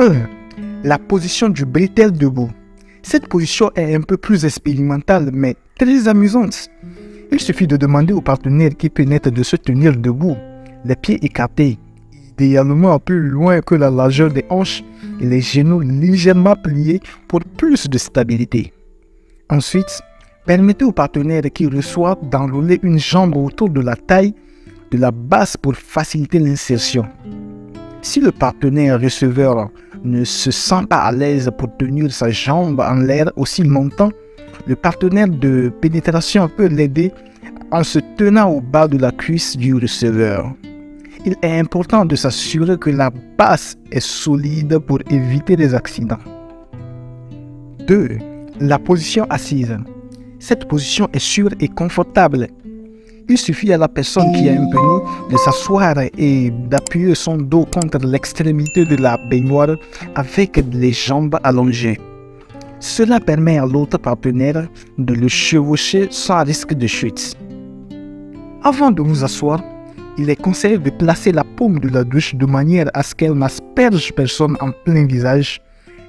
1. La position du bretelle debout. Cette position est un peu plus expérimentale mais très amusante. Il suffit de demander au partenaire qui pénètre de se tenir debout, les pieds écartés, idéalement plus loin que la largeur des hanches et les genoux légèrement pliés pour plus de stabilité. Ensuite, permettez au partenaire qui reçoit d'enrouler une jambe autour de la taille de la base pour faciliter l'insertion. Si le partenaire receveur ne se sent pas à l'aise pour tenir sa jambe en l'air aussi longtemps, le partenaire de pénétration peut l'aider en se tenant au bas de la cuisse du receveur. Il est important de s'assurer que la base est solide pour éviter les accidents. 2. La position assise. Cette position est sûre et confortable. Il suffit à la personne qui a un pénis de s'asseoir et d'appuyer son dos contre l'extrémité de la baignoire avec les jambes allongées. Cela permet à l'autre partenaire de le chevaucher sans risque de chute. Avant de vous asseoir, il est conseillé de placer la paume de la douche de manière à ce qu'elle n'asperge personne en plein visage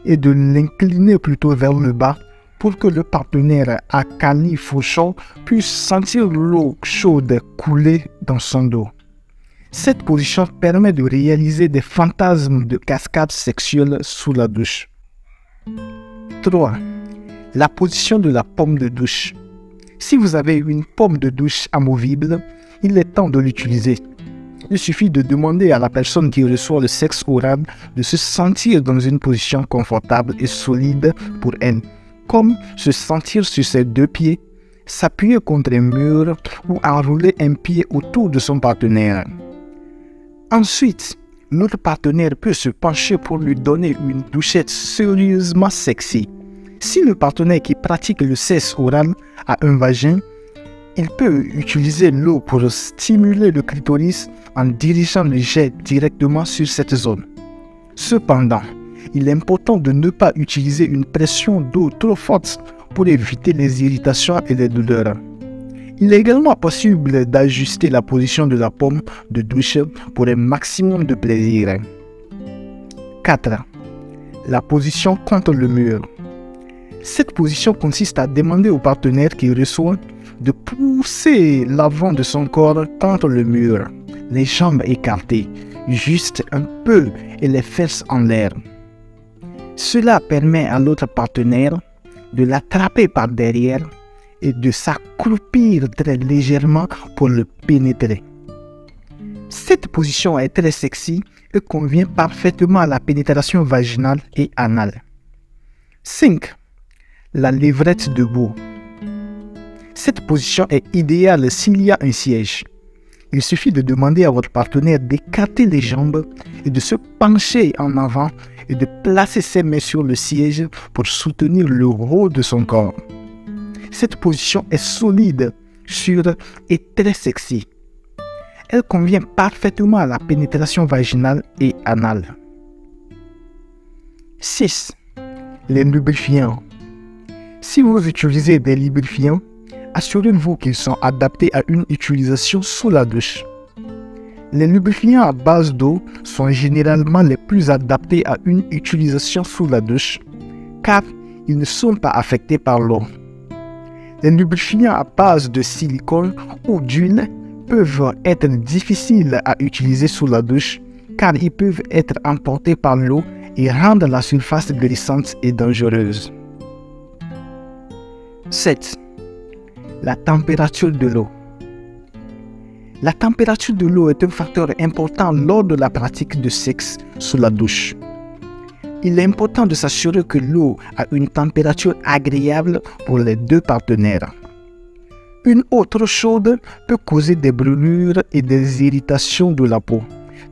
et de l'incliner plutôt vers le bas pour que le partenaire à canif chaud puisse sentir l'eau chaude couler dans son dos. Cette position permet de réaliser des fantasmes de cascade sexuelle sous la douche. 3. La position de la paume de douche. Si vous avez une paume de douche amovible, il est temps de l'utiliser. Il suffit de demander à la personne qui reçoit le sexe oral de se sentir dans une position confortable et solide pour elle, comme se sentir sur ses deux pieds, s'appuyer contre un mur ou enrouler un pied autour de son partenaire. Ensuite, l'autre partenaire peut se pencher pour lui donner une douchette sérieusement sexy. Si le partenaire qui pratique le sexe oral a un vagin, il peut utiliser l'eau pour stimuler le clitoris en dirigeant le jet directement sur cette zone. Cependant, il est important de ne pas utiliser une pression d'eau trop forte pour éviter les irritations et les douleurs. Il est également possible d'ajuster la position de la paume de douche pour un maximum de plaisir. 4. La position contre le mur. Cette position consiste à demander au partenaire qui reçoit de pousser l'avant de son corps contre le mur, les jambes écartées, juste un peu et les fesses en l'air. Cela permet à l'autre partenaire de l'attraper par derrière et de s'accroupir très légèrement pour le pénétrer. Cette position est très sexy et convient parfaitement à la pénétration vaginale et anale. 5. La levrette debout. Cette position est idéale s'il y a un siège. Il suffit de demander à votre partenaire d'écarter les jambes et de se pencher en avant et de placer ses mains sur le siège pour soutenir le haut de son corps. Cette position est solide, sûre et très sexy. Elle convient parfaitement à la pénétration vaginale et anale. 6. Les lubrifiants. Si vous utilisez des lubrifiants, assurez-vous qu'ils sont adaptés à une utilisation sous la douche. Les lubrifiants à base d'eau sont généralement les plus adaptés à une utilisation sous la douche, car ils ne sont pas affectés par l'eau. Les lubrifiants à base de silicone ou d'huile peuvent être difficiles à utiliser sous la douche, car ils peuvent être emportés par l'eau et rendre la surface glissante et dangereuse. 7. La température de l'eau. La température de l'eau est un facteur important lors de la pratique de sexe sous la douche. Il est important de s'assurer que l'eau a une température agréable pour les deux partenaires. Une eau trop chaude peut causer des brûlures et des irritations de la peau,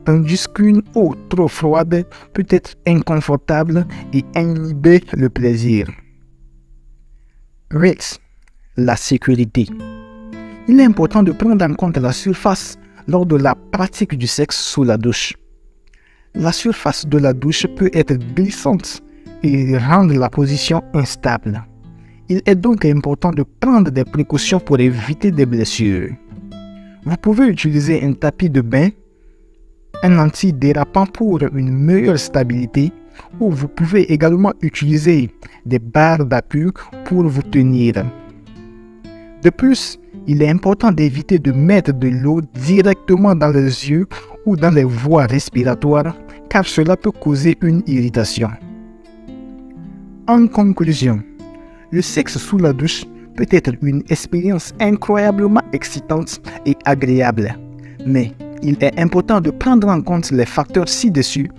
tandis qu'une eau trop froide peut être inconfortable et inhiber le plaisir. 8. La sécurité. Il est important de prendre en compte la surface lors de la pratique du sexe sous la douche. La surface de la douche peut être glissante et rendre la position instable. Il est donc important de prendre des précautions pour éviter des blessures. Vous pouvez utiliser un tapis de bain, un antidérapant pour une meilleure stabilité ou vous pouvez également utiliser des barres d'appui pour vous tenir. De plus, il est important d'éviter de mettre de l'eau directement dans les yeux ou dans les voies respiratoires car cela peut causer une irritation. En conclusion, le sexe sous la douche peut être une expérience incroyablement excitante et agréable, mais il est important de prendre en compte les facteurs ci-dessus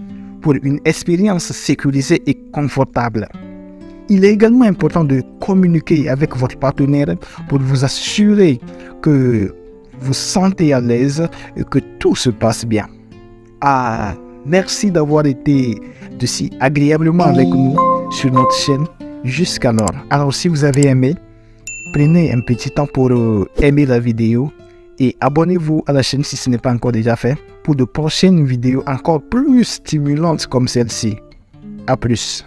pour une expérience sécurisée et confortable. Il est également important de communiquer avec votre partenaire pour vous assurer que vous sentez à l'aise et que tout se passe bien. Merci d'avoir été de si agréablement avec nous sur notre chaîne jusqu'alors. Alors si vous avez aimé, prenez un petit temps pour aimer la vidéo et abonnez-vous à la chaîne si ce n'est pas encore déjà fait pour de prochaines vidéos encore plus stimulantes comme celle-ci. À plus.